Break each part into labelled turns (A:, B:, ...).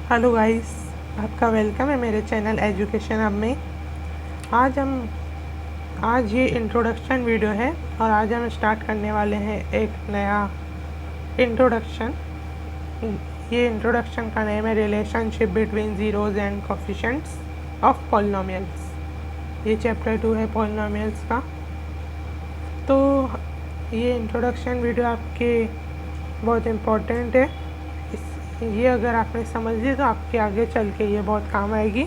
A: Hello guys, आपका welcome है मेरे चैनल एजुकेशन हब में। आज ये इंट्रोडक्शन वीडियो है और आज हम स्टार्ट करने वाले हैं एक नया इंट्रोडक्शन। ये इंट्रोडक्शन का नेम है relationship between zeros and coefficients of polynomials. ये चैप्टर 2 है पॉलिनोमियल्स का। तो ये इंट्रोडक्शन वीडियो आपके बहुत इम्पोर्टेंट है। ये अगर आपने समझ ली तो आपके आगे चल के ये बहुत काम आएगी।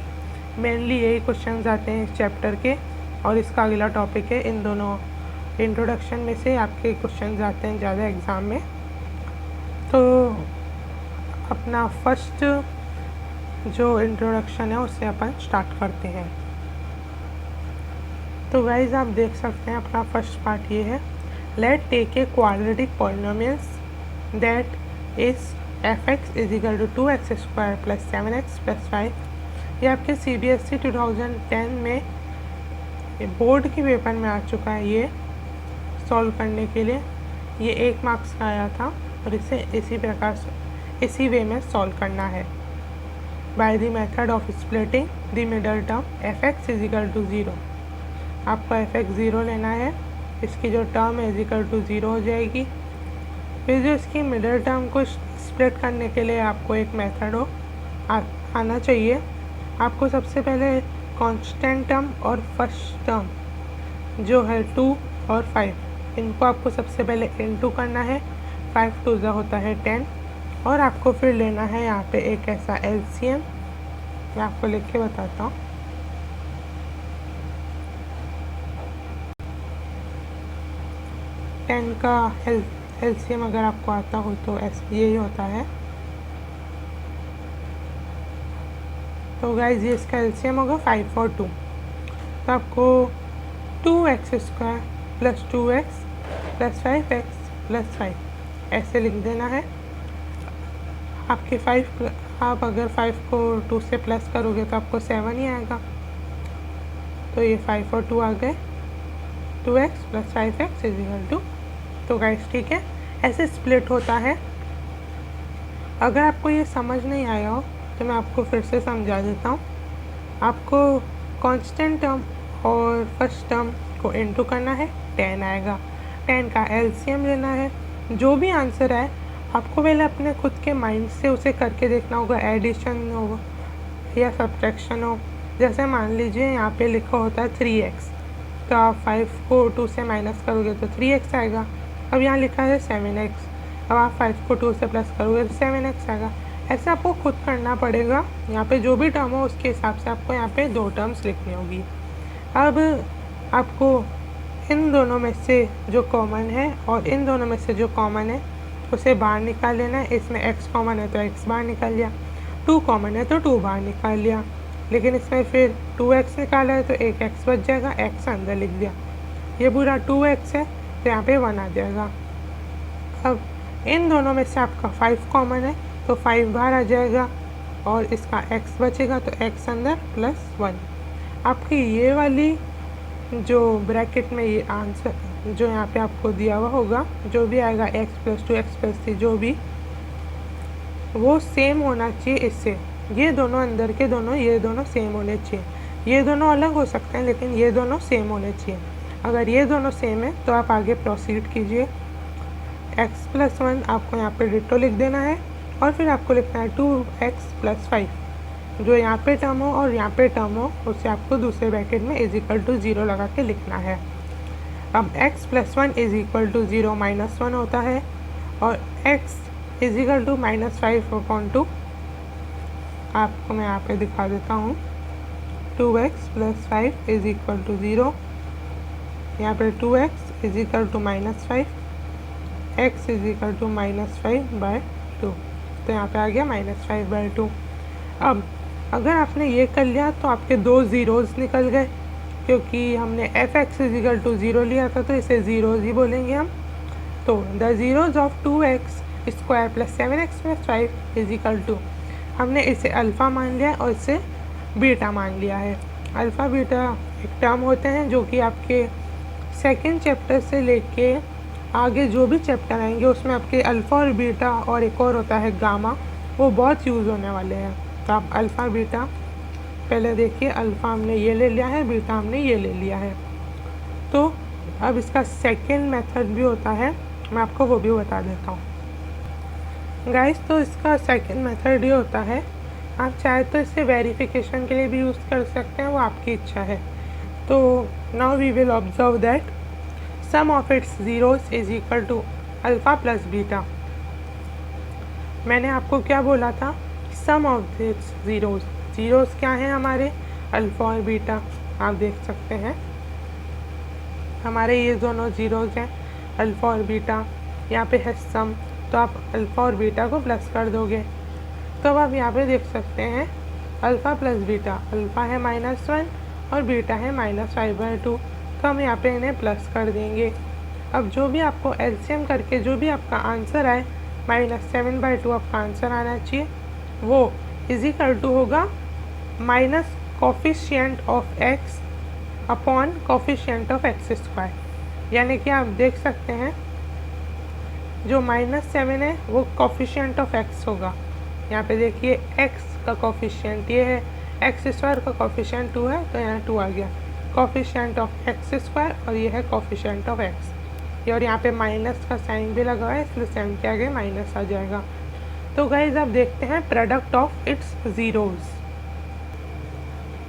A: मेनली यही क्वेश्चंस आते हैं इस चैप्टर के और इसका अगला टॉपिक है। इन दोनों इंट्रोडक्शन में से आपके क्वेश्चंस आते हैं ज़्यादा एग्ज़ाम में। तो अपना फर्स्ट जो इंट्रोडक्शन है उससे अपन स्टार्ट करते हैं। तो गाइज आप देख सकते हैं अपना फर्स्ट पार्ट ये है, let take a quadratic polynomials that is fx is equal to 2x square plus 7x plus 5। ये आपके CBSE 2010 में बोर्ड के पेपर में आ चुका है। ये सॉल्व करने के लिए ये 1 मार्क्स का आया था और इसे इसी वे में सॉल्व करना है by the method of splitting the middle term fx is equal to 0। आपको fx 0 लेना है, इसकी जो टर्म है इज इक्वल टू 0 हो जाएगी। फिर जो इसकी मिडल टर्म को स्प्लिट करने के लिए आपको एक मेथड आना चाहिए। आपको सबसे पहले कांस्टेंट टर्म और फर्स्ट टर्म जो है 2 और 5, इनको आपको सबसे पहले इनटू करना है। 5 2 होता है 10 और आपको फिर लेना है यहाँ पे एक ऐसा LCM। मैं आपको लिख के बताता हूँ। टेन का LCM अगर आपको आता हो तो यही होता है। तो गाइज ये इसका LCM होगा 5 और 2। तो आपको 2x square plus 2x plus 5x plus 5 ऐसे लिख देना है। आपके आप अगर 5 को 2 से प्लस करोगे तो आपको 7 ही आएगा। तो ये 5 और 2 आ गए, 2x plus 5x is equal to. तो गाइस ठीक है, ऐसे स्प्लिट होता है। अगर आपको ये समझ नहीं आया हो तो मैं आपको फिर से समझा देता हूँ। आपको कांस्टेंट टर्म और फर्स्ट टर्म को इनटू करना है, 10 आएगा। 10 का LCM लेना है। जो भी आंसर आए आपको पहले अपने खुद के माइंड से उसे करके देखना होगा, एडिशन हो या सब्ट्रैक्शन हो। जैसे मान लीजिए यहाँ पे लिखा होता है 3x, तो आप 5 को 2 से माइनस करोगे तो 3x आएगा। अब यहाँ लिखा है 7x, अब आप 5 को 2 से प्लस करोगे तो 7x आएगा। ऐसे आपको खुद करना पड़ेगा। यहाँ पे जो भी टर्म हो उसके हिसाब से आपको यहाँ पे 2 टर्म्स लिखनी होगी। अब आपको इन दोनों में से जो कॉमन है और इन दोनों में से जो कॉमन है उसे बाहर निकाल लेना है। इसमें x कॉमन है तो x बाहर निकाल लिया, 2 कॉमन है तो 2 बाहर निकाल लिया। लेकिन इसमें फिर 2x निकाला है तो एक x बच जाएगा, x अंदर लिख दिया। ये पूरा 2x है तो यहाँ पे 1 आ जाएगा। अब इन दोनों में से आपका 5 कॉमन है तो 5 बाहर आ जाएगा और इसका x बचेगा तो x अंदर प्लस 1। आपकी ये वाली जो ब्रैकेट में ये आंसर जो यहाँ पे आपको दिया हुआ होगा, जो भी आएगा x प्लस 2 x प्लस 3 जो भी, वो सेम होना चाहिए इससे। ये दोनों अंदर के दोनों ये दोनों सेम होने चाहिए। ये दोनों अलग हो सकते हैं लेकिन ये दोनों सेम होने चाहिए। अगर ये दोनों सेम है तो आप आगे प्रोसीड कीजिए। x प्लस 1 आपको यहाँ पे डिटो लिख देना है और फिर आपको लिखना है 2x प्लस 5। जो यहाँ पे टर्म हो और यहाँ पे टर्म हो उसे आपको दूसरे ब्रैकेट में इज इक्वल टू 0 लगा के लिखना है। अब x plus 1 is equal to 0 minus 1 होता है और x is equal to minus 5/2। आपको मैं यहाँ पे दिखा देता हूँ। 2x plus 5 is equal to 0, यहाँ पे 2x is equal to minus 5, x is equal to minus 5/2। तो यहाँ पे आ गया माइनस 5/2। अब अगर आपने ये कर लिया तो आपके 2 ज़ीरोज़ निकल गए, क्योंकि हमने fx इज इक्वल टू 0 लिया था तो इसे ज़ीरोज़ ही बोलेंगे हम। तो the zeros of 2x square plus 7x plus 5 is equal to, हमने इसे अल्फ़ा मान लिया और इसे बीटा मान लिया है। अल्फ़ा बीटा एक टर्म होते हैं जो कि आपके सेकंड चैप्टर से लेके आगे जो भी चैप्टर आएंगे उसमें आपके अल्फ़ा और बीटा और एक और होता है गामा, वो बहुत यूज़ होने वाले हैं। तो आप अल्फ़ा बीटा पहले देखिए, अल्फ़ा हमने ये ले लिया है, बीटा हमने ये ले लिया है। तो अब इसका सेकंड मेथड भी होता है, मैं आपको वो भी बता देता हूँ गाइस। तो इसका सेकंड मेथड ये होता है, आप चाहे तो इसे वेरिफिकेशन के लिए भी यूज़ कर सकते हैं, वो आपकी इच्छा है। तो now we will observe that sum of its zeros is equal to alpha plus beta. मैंने आपको क्या बोला था, sum of its zeros, zeros क्या हैं हमारे, अल्फ़ा और बीटा। आप देख सकते हैं हमारे ये दोनों ज़ीरोज़ हैं, अल्फ़ा और बीटा। यहाँ पे है सम, तो आप अल्फ़ा और बीटा को प्लस कर दोगे। तो अब आप यहाँ पे देख सकते हैं अल्फ़ा प्लस बीटा, अल्फ़ा है -1 और बीटा है -5/2, तो हम यहाँ पे इन्हें प्लस कर देंगे। अब जो भी आपको एलसीएम करके जो भी आपका आंसर आए, -7/2 आपका आंसर आना चाहिए, वो इज इक्वल टू होगा minus coefficient of x upon coefficient of x square. यानी कि आप देख सकते हैं जो -7 है वो कोफिशिएंट ऑफ एक्स होगा। यहाँ पे देखिए x का कोफिशिएंट ये है, एक्स स्क्वायर का कोफिशिएंट 2 है, तो यहाँ 2 आ गया, कोफिशिएंट ऑफ एक्स स्क्वायर, और ये है कोफिशिएंट ऑफ एक्स। ये और यहाँ पे माइनस का साइन भी लगा हुआ है, इसलिए साइन के आगे माइनस आ जाएगा। तो गाइज अब देखते हैं प्रोडक्ट ऑफ इट्स ज़ीरोज़।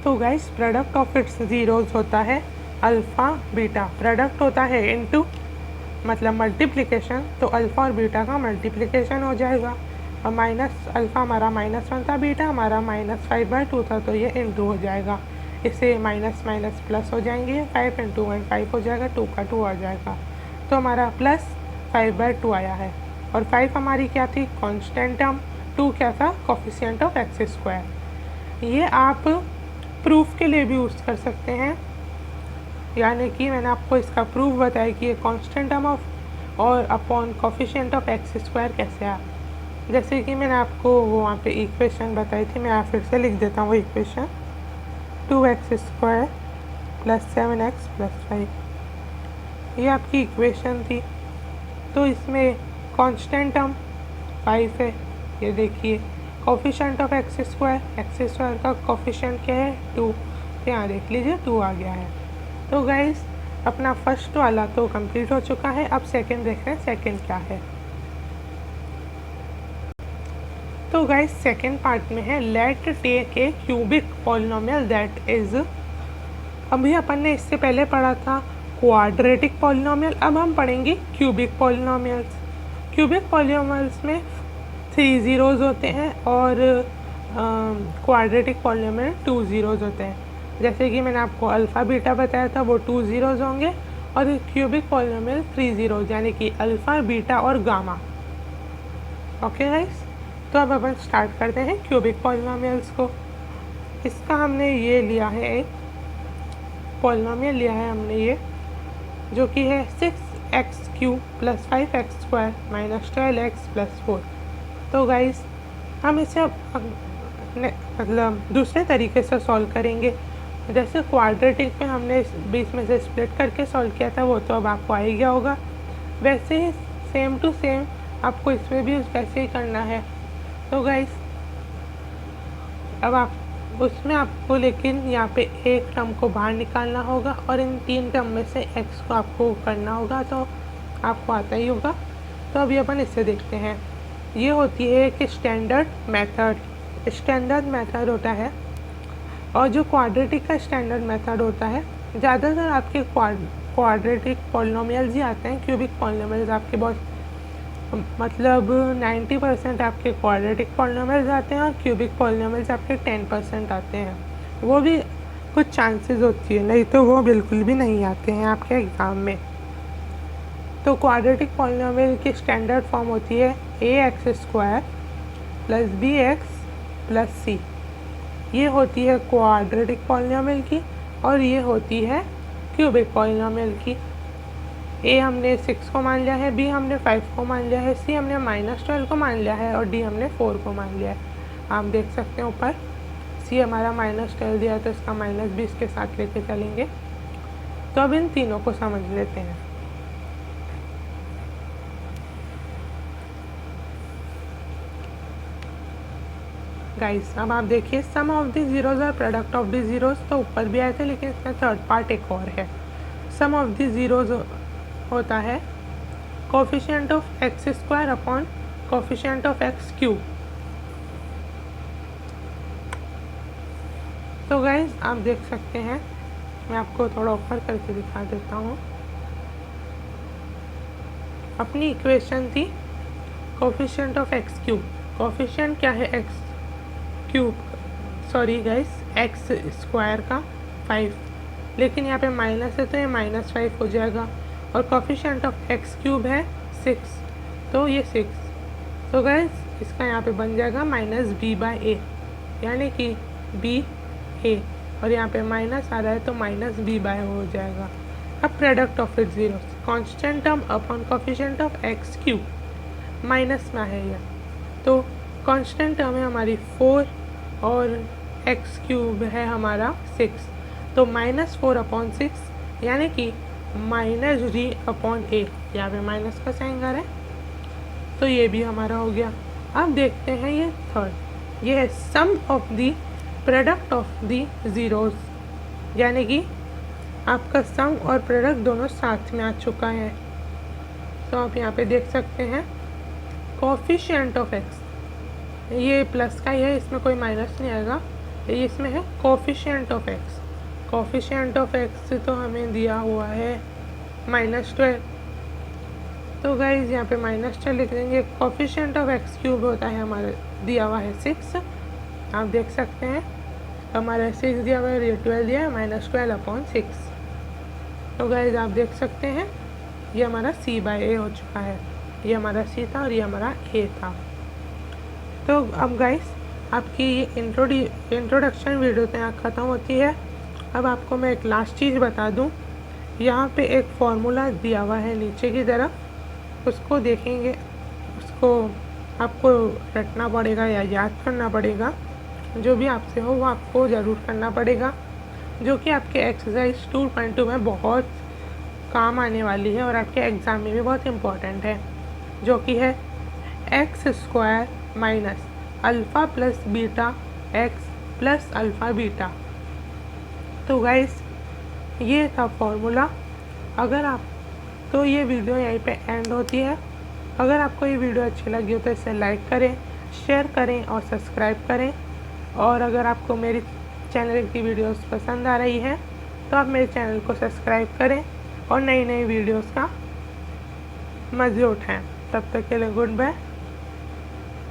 A: तो guys product of its zeros होता है अल्फ़ा बीटा, प्रोडक्ट होता है इनटू मतलब मल्टीप्लिकेशन, तो अल्फ़ा और बीटा का मल्टीप्लिकेशन हो जाएगा। और माइनस अल्फ़ा हमारा -1 था, बीटा हमारा -5/2 था, तो ये इनटू हो जाएगा। इससे माइनस माइनस प्लस हो जाएंगे, 5 × 1 5 हो जाएगा, 2 का 2 आ जाएगा, तो हमारा प्लस 5/2 आया है। और 5 हमारी क्या थी, कांस्टेंट टर्म, 2 क्या था, कोफिशिएंट ऑफ एक्स स्क्वायर। ये आप प्रूफ के लिए भी यूज़ कर सकते हैं, यानी कि मैंने आपको इसका प्रूफ बताया कि ये कांस्टेंट टर्म ऑफ और upon coefficient of x square कैसे आया। जैसे कि मैंने आपको वो वहाँ पे इक्वेशन बताई थी, मैं फिर से लिख देता हूँ वो इक्वेशन, 2x² + 7x + 5, ये आपकी इक्वेशन थी। तो इसमें कांस्टेंट टर्म 5 है, ये देखिए, कोफिशिएंट ऑफ एक्स स्क्वायर का कोफिशिएंट क्या है, 2, तो यहाँ देख लीजिए 2 आ गया है। तो गाइस अपना फर्स्ट वाला तो कंप्लीट हो चुका है, अब सेकंड देख रहे हैं, सेकंड क्या है। तो गाइस सेकंड पार्ट में है let take a cubic polynomial that is, अभी अपन ने इससे पहले पढ़ा था क्वाड्रेटिक पॉलिनोमियल, अब हम पढ़ेंगे क्यूबिक पॉलिनोमियल्स। क्यूबिक पॉलिनोमियल्स में 3 ज़ीरोज़ होते हैं और क्वाड्रेटिक पॉलिनोमियल 2 ज़ीरोज़ होते हैं। जैसे कि मैंने आपको अल्फ़ा बीटा बताया था, वो 2 ज़ीरोज़ होंगे, और क्यूबिक पॉलिनोमियल 3 ज़ीरोज़, यानी कि अल्फ़ा बीटा और गामा। ओके गाइस, तो अब अपन स्टार्ट करते हैं क्यूबिक पॉलिनोमियल्स को। इसका हमने ये लिया है, एक पॉलिनोमियल लिया है हमने ये, जो कि है 6x³ + 5x² - 12x + 4। तो गाइस हम इसे मतलब दूसरे तरीके से सॉल्व करेंगे। जैसे क्वाड्रेटिक में हमने बीच में से स्प्लिट करके सॉल्व किया था, वो तो अब आपको आ ही गया होगा। वैसे ही सेम टू सेम आपको इसमें भी वैसे ही करना है। तो गाइस अब आप उसमें आपको लेकिन यहाँ पे एक टर्म को बाहर निकालना होगा और इन 3 टर्म में से x को आपको करना होगा, तो आपको आता ही होगा। तो अभी अपन इससे देखते हैं। ये होती है एक स्टैंडर्ड मेथड होता है, और जो क्वाड्रेटिक का स्टैंडर्ड मेथड होता है, ज़्यादातर आपके क्वाड्रेटिक पॉलिनोमियल्स ही आते हैं। क्यूबिक पॉलिनोमियल्स आपके बहुत मतलब 90% आपके क्वाड्रेटिक पॉलिनोमियल्स आते हैं, और क्यूबिक पॉलिनोमियल्स आपके 10% आते हैं। वो भी कुछ चांसेस होती है, नहीं तो वो बिल्कुल भी नहीं आते हैं आपके एग्ज़ाम में। तो क्वाड्रेटिक पॉलिनोमियल की स्टैंडर्ड फॉर्म होती है ax² + bx + c। ये होती है क्वाड्रेटिक पॉलिनोमियल की, और ये होती है क्यूबिक पॉलिनोमियल की। a हमने 6 को मान लिया है, b हमने 5 को मान लिया है, c हमने -12 को मान लिया है, और d हमने 4 को मान लिया है। आप देख सकते हैं ऊपर c हमारा -12 दिया है, तो इसका -20 के साथ लेके चलेंगे। तो अब इन तीनों को समझ लेते हैं। गाइस अब आप देखिए सम ऑफ द जीरोज और प्रोडक्ट ऑफ द जीरोज तो ऊपर भी आए थे, लेकिन इसमें थर्ड पार्ट एक और है। सम ऑफ द जीरोज होता है coefficient of x square upon coefficient of x cube. तो गाइस आप देख सकते हैं, मैं आपको थोड़ा ऊपर करके दिखा देता हूँ। अपनी इक्वेशन थी coefficient of x cube. Coefficient क्या है? X cube, sorry guys, x square का 5, लेकिन यहाँ पे माइनस है तो ये -5 हो जाएगा। और कोफिशिएंट ऑफ एक्स क्यूब है 6, तो ये 6। तो गाइस इसका यहाँ पे बन जाएगा -b/a, यानी कि b/a, और यहाँ पे माइनस आ रहा है तो -b/a हो जाएगा। अब product of it zero, constant term upon coefficient of x cube, minus में है यह, तो कांस्टेंट टर्म है हमारी 4 और एक्स क्यूब है हमारा 6, तो -4/6 यानी कि -d/a, यहाँ पे माइनस का साइन आ रहा है, तो ये भी हमारा हो गया। अब देखते हैं ये थर्ड, ये है sum of the product of the zeros, यानी कि आपका सम और प्रोडक्ट दोनों साथ में आ चुका है। तो आप यहाँ पे देख सकते हैं कोफिशिएंट ऑफ एक्स, ये प्लस का ही है, इसमें कोई माइनस नहीं आएगा, ये इसमें है coefficient of x. Coefficient of x तो हमें दिया हुआ है -12, तो गाइज यहाँ पे -12 लिख देंगे। कोफिशिएंट ऑफ एक्स क्यूब होता है हमारे दिया हुआ है 6, आप देख सकते हैं हमारा 6 दिया हुआ है, ये 12 दिया है, -12/6। तो गाइज आप देख सकते हैं ये हमारा c/a हो चुका है, ये हमारा c था और ये हमारा a था। तो अब गाइस आपकी ये इंट्रोडक्शन वीडियो तो यहाँ ख़त्म होती है। अब आपको मैं एक लास्ट चीज़ बता दूँ, यहाँ पे एक फार्मूला दिया हुआ है नीचे की तरफ, उसको देखेंगे, उसको आपको रटना पड़ेगा या याद करना पड़ेगा, जो भी आपसे हो वो आपको ज़रूर करना पड़ेगा, जो कि आपके एक्सरसाइज 2.2 में बहुत काम आने वाली है और आपके एग्ज़ाम में भी बहुत इम्पोर्टेंट है, जो कि है x² minus alpha plus beta x plus alpha beta. तो गाइस ये था फॉर्मूला। अगर आप, तो ये वीडियो यहीं पे एंड होती है। अगर आपको ये वीडियो अच्छी लगी हो तो इसे लाइक करें, शेयर करें और सब्सक्राइब करें। और अगर आपको मेरी चैनल की वीडियोस पसंद आ रही है तो आप मेरे चैनल को सब्सक्राइब करें और नई नई वीडियोस का मज़े उठाएं। तब तक के लिए गुड बाय।